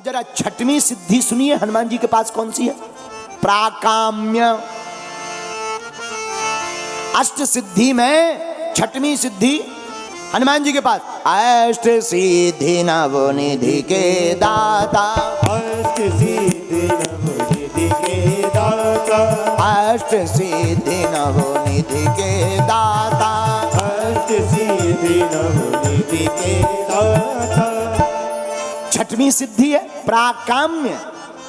अब जरा छठवीं सिद्धि सुनिए हनुमान जी के पास कौन सी है? प्राकाम्य। अष्ट सिद्धि में छठवीं सिद्धि हनुमान जी के पास। अष्ट सिद्धि नवनिधि के दाता, अष्ट सिद्धि नवनिधि के दाता, अष्ट सिद्धि नवनिधि के दाता, अष्ट सिद्धि नवनिधि के दाता। छठवीं सिद्धि है प्राकाम्य।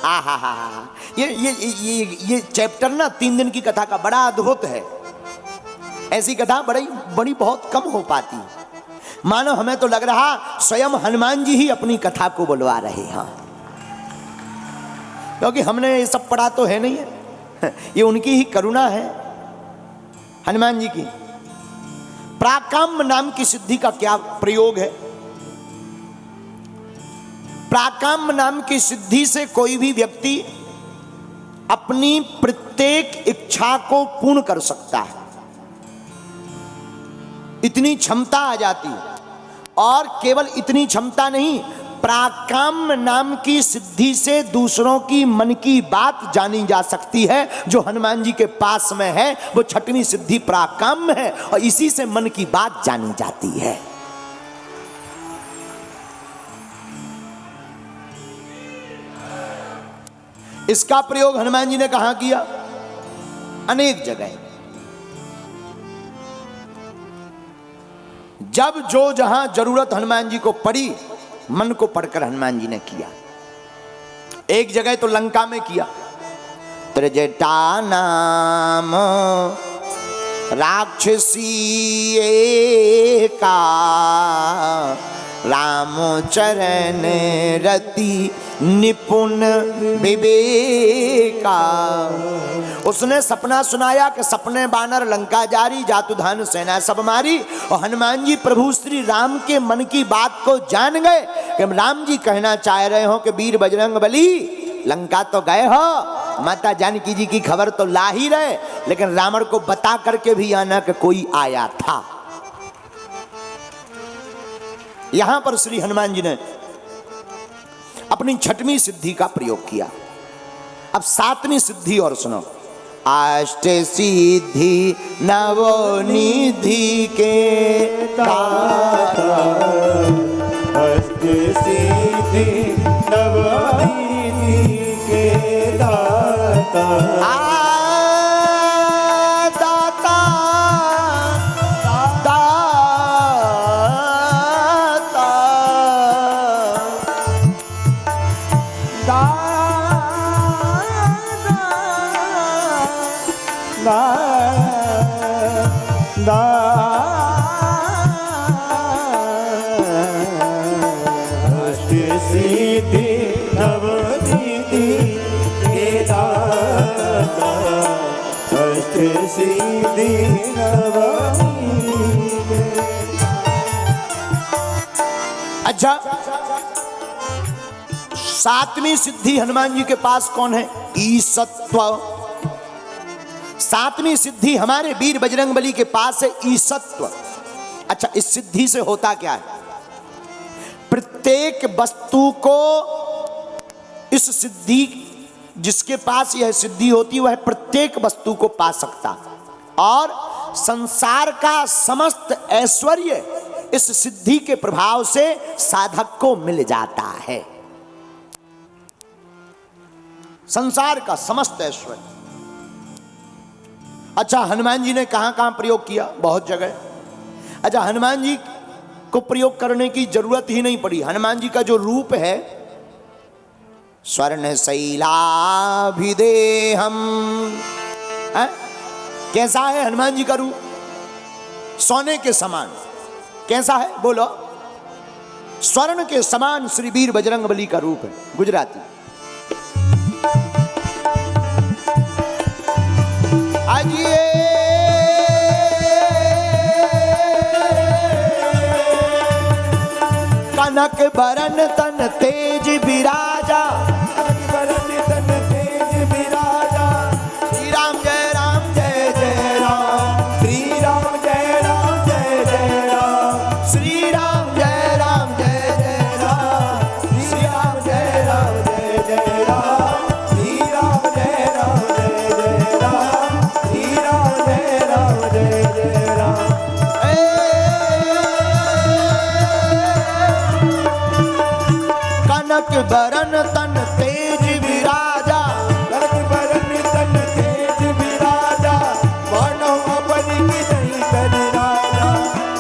आहा हा हा, ये चैप्टर ना 3 दिन की कथा का बड़ा अद्भुत है। ऐसी कथा बड़ी बहुत कम हो पाती। मानो हमें तो लग रहा स्वयं हनुमान जी ही अपनी कथा को बुलवा रहे हैं, क्योंकि हमने ये सब पढ़ा तो है नहीं है, ये उनकी ही करुणा है हनुमान जी की। प्राकाम्य नाम की सिद्धि का क्या प्रयोग है? प्राकाम्य नाम की सिद्धि से कोई भी व्यक्ति अपनी प्रत्येक इच्छा को पूर्ण कर सकता है, इतनी क्षमता आ जाती है। और केवल इतनी क्षमता नहीं, प्राकाम्य नाम की सिद्धि से दूसरों की मन की बात जानी जा सकती है। जो हनुमान जी के पास में है वो छठवीं सिद्धि प्राकाम्य है, और इसी से मन की बात जानी जाती है। इसका प्रयोग हनुमान जी ने कहां किया? अनेक जगह। जब जो जहां जरूरत हनुमान जी को पड़ी, मन को पढ़कर हनुमान जी ने किया। एक जगह तो लंका में किया। त्रिजटा नाम राक्षसी एका, राम चरण रति निपुण विवेका। उसने सपना सुनाया कि सपने बानर लंका जारी, जातु धान सेना सब मारी। और हनुमान जी प्रभु श्री राम के मन की बात को जान गए कि राम जी कहना चाह रहे हो कि वीर बजरंग बली लंका तो गए हो, माता जानकी जी की खबर तो ला ही रहे, लेकिन रावण को बता करके भी आना कि कोई आया था। यहां पर श्री हनुमान जी ने अपनी छठवीं सिद्धि का प्रयोग किया। अब सातवीं सिद्धि और सुनो। अष्ट सिद्धि नवनिधि के दाता, अष्ट सिद्धि नवनिधि के दाता, दाता दाता अष्ट सिद्धि नवनिधि के दाता, अष्ट सिद्धि नवनिधि के। अच्छा, सातवीं सिद्धि हनुमान जी के पास कौन है? ईसत्व। सातवीं सिद्धि हमारे वीर बजरंगबली के पास है ईसत्व। अच्छा, इस सिद्धि से होता क्या है? प्रत्येक वस्तु को इस सिद्धि, जिसके पास यह सिद्धि होती वह प्रत्येक वस्तु को पा सकता, और संसार का समस्त ऐश्वर्य इस सिद्धि के प्रभाव से साधक को मिल जाता है। संसार का समस्त ऐश्वर्य। अच्छा, हनुमान जी ने कहां कहां प्रयोग किया? बहुत जगह। अच्छा, हनुमान जी को प्रयोग करने की जरूरत ही नहीं पड़ी। हनुमान जी का जो रूप है, स्वर्ण शैलाभिदेहम, कैसा है हनुमान जी का रूप? सोने के समान। कैसा है बोलो? स्वर्ण के समान श्री वीर बजरंगबली का रूप है। गुजराती। आजिए कनक बरन तन तेज विराजा, बरन तन तेज विराजा, श्री राम जय राम जय जय राम, श्री राम जय राम जय जय राम, श्री राम जय राम जय जय राम, श्री राम जय राम कनक बरन तन तेज विराजा, कनक बरन तन तेज विराजा, मानो अपनी की नहीं कर राजा,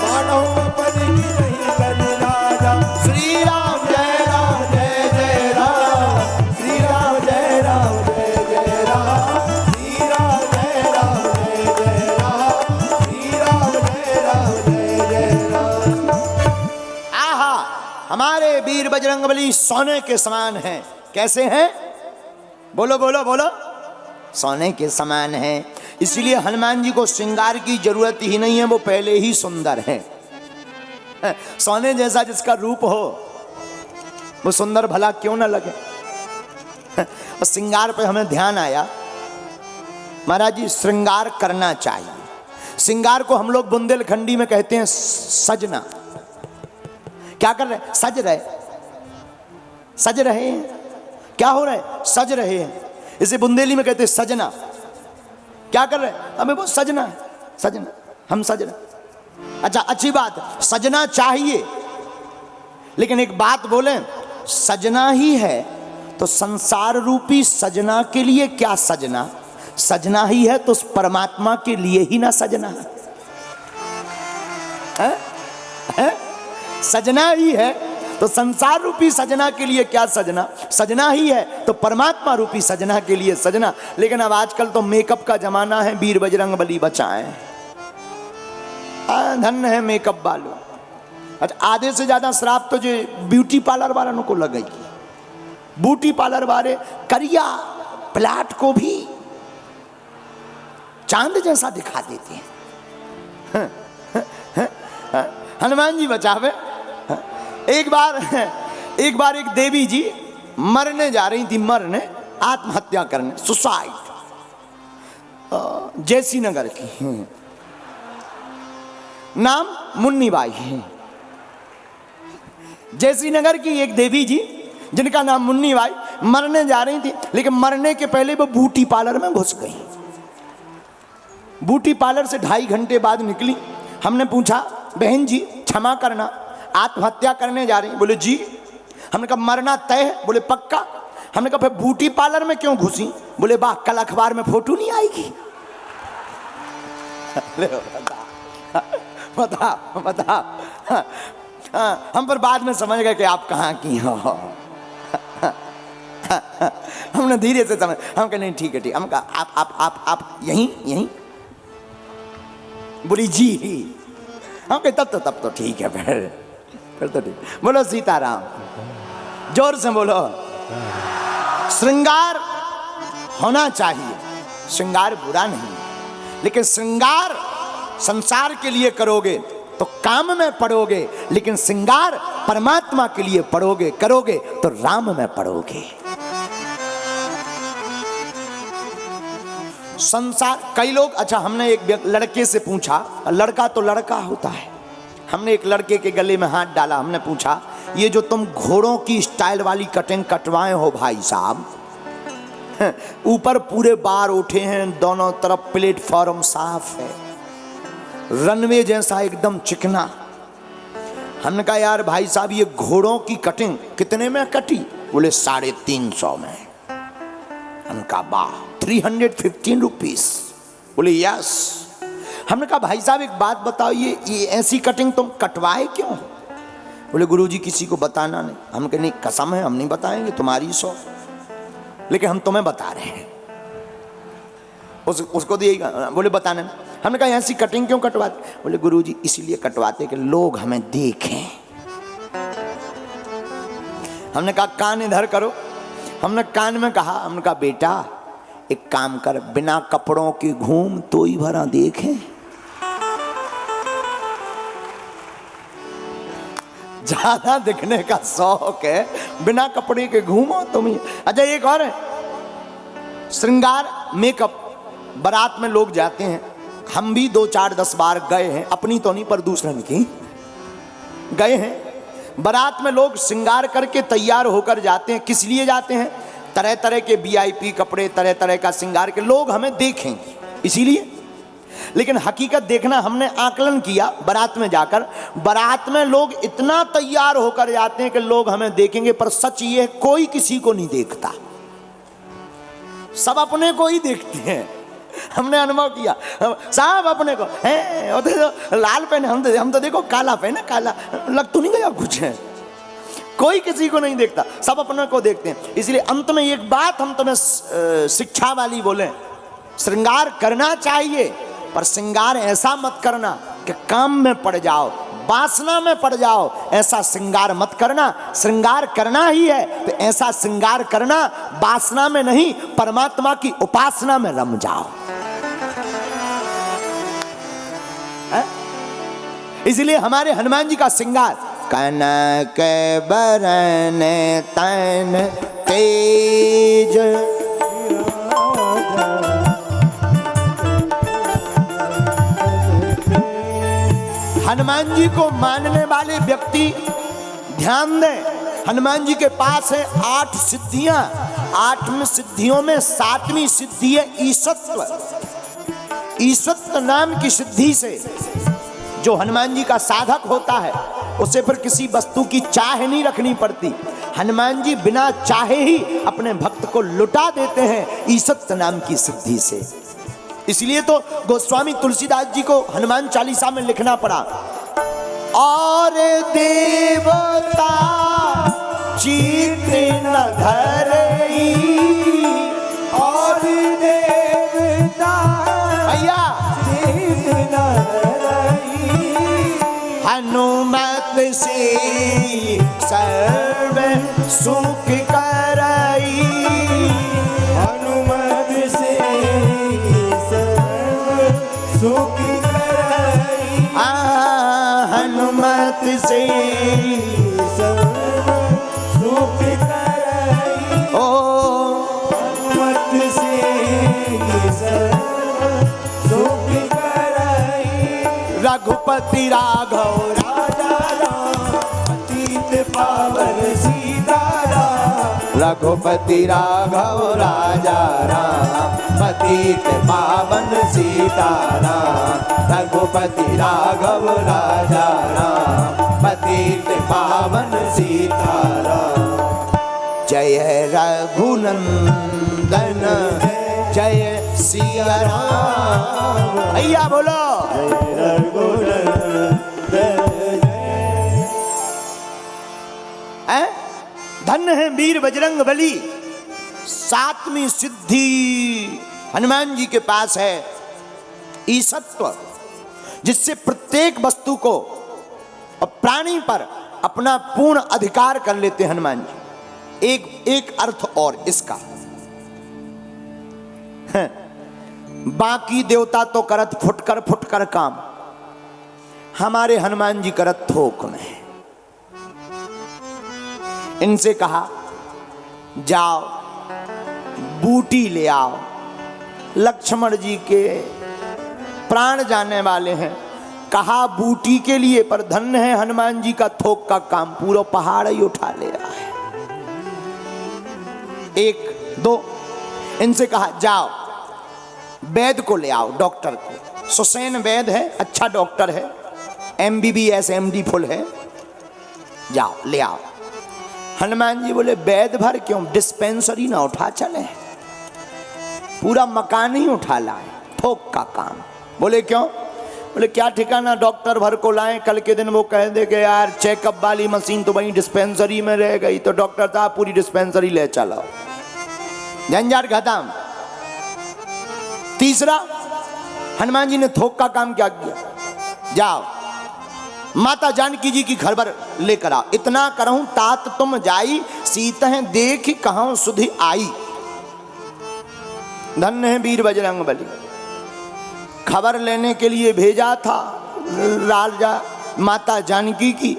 मानो अपनी की नहीं कर राजा। श्री राम जय राम जय जय राम, श्री राम जय राम जय जय राम, श्री राम जय राम जय जय राम, श्री राम जय राम जय जय राम। आहा हमारे वीर बजरंगबली सोने के समान हैं। कैसे हैं? बोलो बोलो बोलो। सोने के समान हैं। इसलिए हनुमान जी को श्रृंगार की जरूरत ही नहीं है, वो पहले ही सुंदर हैं। सोने जैसा जिसका रूप हो वो सुंदर भला क्यों ना लगे। और श्रृंगार पे हमें ध्यान आया, महाराज जी श्रृंगार करना चाहिए। श्रृंगार को हम लोग बुंदेलखंडी में कहते हैं सजना। क्या कर रहे? सज रहे, सज रहे हैं। क्या हो रहा है? सज रहे हैं। इसे बुंदेली में कहते हैं सजना। क्या कर रहे हैं? हमें वो सजना है, सजना, हम सज रहे। अच्छा अच्छी बात, सजना चाहिए, लेकिन एक बात बोलें, सजना ही है तो संसार रूपी सजना के लिए क्या सजना? सजना ही है तो उस परमात्मा के लिए ही ना सजना है? सजना ही है तो संसार रूपी सजना के लिए क्या सजना? सजना ही है तो परमात्मा रूपी सजना के लिए सजना। लेकिन अब आजकल तो मेकअप का जमाना है, वीर बजरंगबली बचाएं। धन्य है मेकअप वालों। अच्छा आधे से ज्यादा श्राप तो जो ब्यूटी पार्लर वालों को लगेगी। ब्यूटी पार्लर वाले करिया प्लाट को भी चांद जैसा दिखा देते हैं। हनुमान जी बचावे। एक बार एक देवी जी मरने जा रही थी, मरने, आत्महत्या करने, सुसाइड, जैसी नगर की, नाम मुन्नीबाई है। जैसी नगर की एक देवी जी जिनका नाम मुन्नीबाई मरने जा रही थी, लेकिन मरने के पहले वो ब्यूटी पार्लर में घुस गई। ब्यूटी पार्लर से 2.5 घंटे बाद निकली। हमने पूछा बहन जी क्षमा करना, आत्महत्या करने जा रही? बोले जी। हमने कहा मरना तय है? बोले पक्का। हमने कहा फिर ब्यूटी पार्लर में क्यों घुसी? बोले वाह कल अखबार में फोटो नहीं आएगी। बता बता। हम पर बाद में समझ गए कि आप कहाँ की हो। हमने धीरे से समझ, हम कहा नहीं ठीक है ठीक। हम कहा आप यहीं? बोली जी। हम कहे तब तो ठीक है, फिर तो ठीक। बोलो सीताराम, जोर से बोलो। श्रृंगार होना चाहिए, श्रृंगार बुरा नहीं, लेकिन श्रृंगार संसार के लिए करोगे तो काम में पड़ोगे, लेकिन श्रृंगार परमात्मा के लिए पड़ोगे करोगे तो राम में पड़ोगे। संसार कई लोग, अच्छा हमने एक लड़के से पूछा, लड़का तो लड़का होता है, हमने एक लड़के के गले में हाथ डाला, हमने पूछा ये जो तुम घोड़ों की स्टाइल वाली कटिंग कटवाए हो भाई साहब, ऊपर पूरे बार उठे हैं, दोनों तरफ प्लेटफॉर्म साफ है, रनवे जैसा एकदम चिकना। हमने कहा यार भाई साहब ये घोड़ों की कटिंग कितने में कटी? बोले 350 में। हमने कहा वाह 315 रुपीज। बोले यस। हमने कहा भाई साहब एक बात बताओ, ये ऐसी कटिंग तुम कटवाए क्यों? बोले गुरुजी किसी को बताना नहीं। हम कहे नहीं कसम है हम नहीं बताएंगे, तुम्हारी शौक, लेकिन हम तुम्हें बता रहे हैं। उसको दिएगा? बोले बताना नहीं। हमने कहा ऐसी कटिंग क्यों कटवाते? बोले गुरुजी इसलिए कटवाते कि लोग हमें देखें। हमने कहा कान इधर करो। हमने कान में कहा, हमने कहा बेटा एक काम कर, बिना कपड़ों के घूम तो ही भरा देखें। ज्यादा दिखने का शौक है, बिना कपड़े के घूमो तुम ही। अच्छा एक और है श्रृंगार मेकअप। बारात में लोग जाते हैं, हम भी 2, 4, 10 बार गए हैं, अपनी तो नहीं पर दूसरन की गए हैं। बारात में लोग श्रृंगार करके तैयार होकर जाते हैं। किस लिए जाते हैं? तरह तरह के VIP कपड़े, तरह तरह का श्रृंगार के, लोग हमें देखेंगे इसीलिए। लेकिन हकीकत देखना, हमने आकलन किया बारात में जाकर, बारात में लोग इतना तैयार होकर जाते हैं कि लोग हमें देखेंगे, पर सच ये है कोई किसी को नहीं देखता, सब अपने को ही देखते हैं। हमने अनुभव किया, साहब अपने को है, तो लाल पहने, हम तो देखो काला पहने, काला लग तो नहीं गया कुछ है, कोई किसी को नहीं देखता, सब अपने को देखते हैं। इसलिए अंत में एक बात हम तुम्हें शिक्षा वाली बोले, श्रृंगार करना चाहिए, पर श्रृंगार ऐसा मत करना कि काम में पड़ जाओ, वासना में पड़ जाओ, ऐसा श्रृंगार मत करना। श्रृंगार करना ही है तो ऐसा श्रृंगार करना वासना में नहीं, परमात्मा की उपासना में रम जाओ। इसलिए हमारे हनुमान जी का श्रृंगार, कनक बरन तन तेज, हनुमान जी को मानने वाले व्यक्ति ध्यान दें, हनुमान जी के पास है 8 सिद्धियां, 8 सिद्धियों में 7वीं सिद्धि है ईशत्व। ईशत्व नाम की सिद्धि से जो हनुमान जी का साधक होता है उसे फिर किसी वस्तु की चाह नहीं रखनी पड़ती। हनुमान जी बिना चाहे ही अपने भक्त को लुटा देते हैं ईशत्व नाम की सिद्धि से। इसलिए तो गोस्वामी तुलसीदास जी को हनुमान चालीसा में लिखना पड़ा, और देवता चित्त न धरई, और देवता भैया चित्त न धरई, हनुमत से सर्व सुख करई, हनुमत से सर्व सुख करई, हनुमत से सर्व सुख करई, ओ हनुमत से सर्व सुख करई। रघुपति राघव राजा राम पतित पावन सीताराम, रघुपति राघव राजा राम पतित पावन सीताराम, रघुपति राघव राजा राम पतित पावन सीताराम। जय रघुनंदन जय सिया राम, भैया बोलो धन्य है वीर बजरंग बली। 7वीं सिद्धि हनुमान जी के पास है ईशत्व, जिससे प्रत्येक वस्तु को और प्राणी पर अपना पूर्ण अधिकार कर लेते हनुमान जी। एक अर्थ और इसका, बाकी देवता तो करत फुटकर काम, हमारे हनुमान जी करत थोक में। इनसे कहा जाओ बूटी ले आओ, लक्ष्मण जी के प्राण जाने वाले हैं, कहा बूटी के लिए, पर धन्य है हनुमान जी का थोक का काम, पूरा पहाड़ ही उठा ले रहा है। 1 2 इनसे कहा जाओ वैद्य को ले आओ, डॉक्टर को, सुसैन वैद्य है, अच्छा डॉक्टर है, MBBS MD फुल है, जाओ ले आओ। हनुमान जी बोले वैद्य भर क्यों, डिस्पेंसरी ना उठा चले, पूरा मकान ही उठा लाए, थोक का काम। बोले क्यों, बोले क्या ठिकाना डॉक्टर भर को लाएं, कल के दिन वो कह दे कि यार चेकअप वाली मशीन तो वहीं डिस्पेंसरी में रह गई, तो डॉक्टर साहब पूरी डिस्पेंसरी ले चलो, झंझट खत्म। तीसरा हनुमान जी ने थोक का काम क्या किया, जाओ माता जानकी जी की खबर लेकर आओ, इतना करहूं तात तुम जाई, सीतह देख कहूं सुधि आई। धन्य है वीर बजरंग बली, खबर लेने के लिए भेजा था राजा माता जानकी की,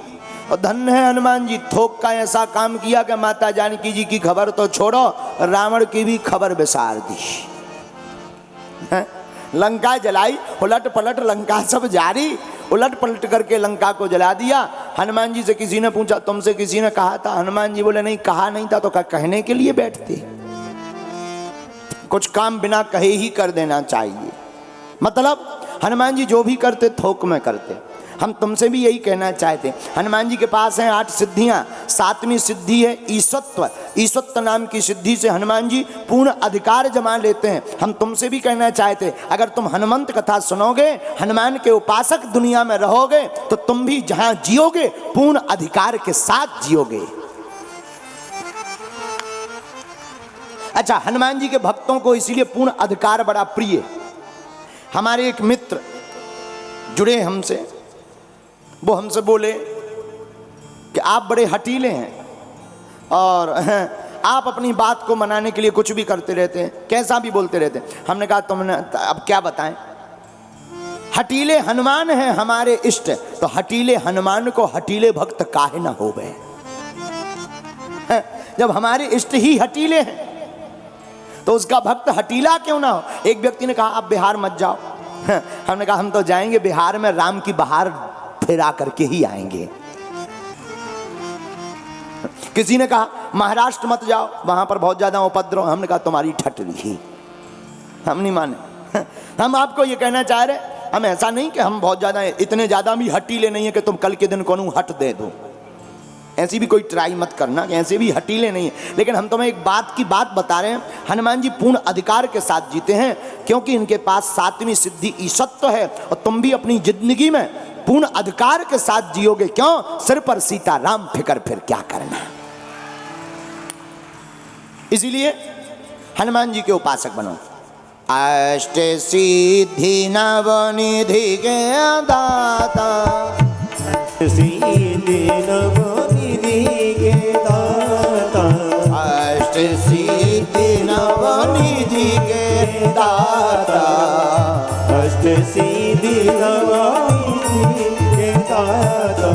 और धन्य है हनुमान जी थोक का ऐसा काम किया कि माता जानकी जी की खबर तो छोड़ो, रावण की भी खबर बिसार दी। लंका जलाई, उलट पलट लंका सब जारी, उलट पलट करके लंका को जला दिया। हनुमान जी से किसी ने पूछा तुमसे किसी ने कहा था, हनुमान जी बोले नहीं कहा नहीं था, तो कहने के लिए बैठते, कुछ काम बिना कहे ही कर देना चाहिए। मतलब हनुमान जी जो भी करते थोक में करते। हम तुमसे भी यही कहना चाहते। हनुमान जी के पास हैं 8 सिद्धियां। 7वीं सिद्धि है ईशत्व। ईशत्व नाम की सिद्धि से हनुमान जी पूर्ण अधिकार जमा लेते हैं। हम तुमसे भी कहना चाहते, अगर तुम हनुमंत कथा सुनोगे, हनुमान के उपासक दुनिया में रहोगे, तो तुम भी जहां जियोगे पूर्ण अधिकार के साथ जियोगे। अच्छा, हनुमान जी के भक्तों को इसीलिए पूर्ण अधिकार बड़ा प्रिय। हमारे एक मित्र जुड़े हमसे, वो हमसे बोले कि आप बड़े हठीले हैं और आप अपनी बात को मनाने के लिए कुछ भी करते रहते हैं, कैसा भी बोलते रहते हैं। हमने कहा तुमने अब क्या बताएं, हठीले हनुमान हैं हमारे इष्ट, तो हठीले हनुमान को हठीले भक्त काहे ना हो गए। जब हमारे इष्ट ही हठीले हैं तो उसका भक्त हठीला क्यों ना हो। एक व्यक्ति ने कहा आप बिहार मत जाओ। हमने कहा हम तो जाएंगे बिहार में, राम की बहार फिरा करके ही आएंगे। किसी ने कहा महाराष्ट्र मत जाओ, वहां पर बहुत ज्यादा उपद्रव। हमने कहा तुम्हारी ठटरी ही, हम नहीं माने। हम आपको ये कहना चाह रहे, हम ऐसा नहीं कि हम बहुत ज्यादा, इतने ज्यादा भी हटीले नहीं है कि तुम कल के दिन कोनो हट दे दो। ऐसी भी कोई ट्राई मत करना कि ऐसे भी हटीले नहीं है। लेकिन हम तुम्हें एक बात की बात बता रहे हैं, हनुमान जी पूर्ण अधिकार के साथ जीते हैं, क्योंकि इनके पास 7वीं सिद्धि ईशत्व है। और तुम भी अपनी जिंदगी में पूर्ण अधिकार के साथ जियोगे। क्यों? सिर पर सीता राम, फिकर फिर क्या करना। इसीलिए हनुमान जी के उपासक बनो। अष्ट सिद्धि नवनिधि के दाता, सीधे नवनिधि के दाता, अष्ट सिद्धि नवनिधि के दाता, अष्ट सीधे नवनिधि के दाता।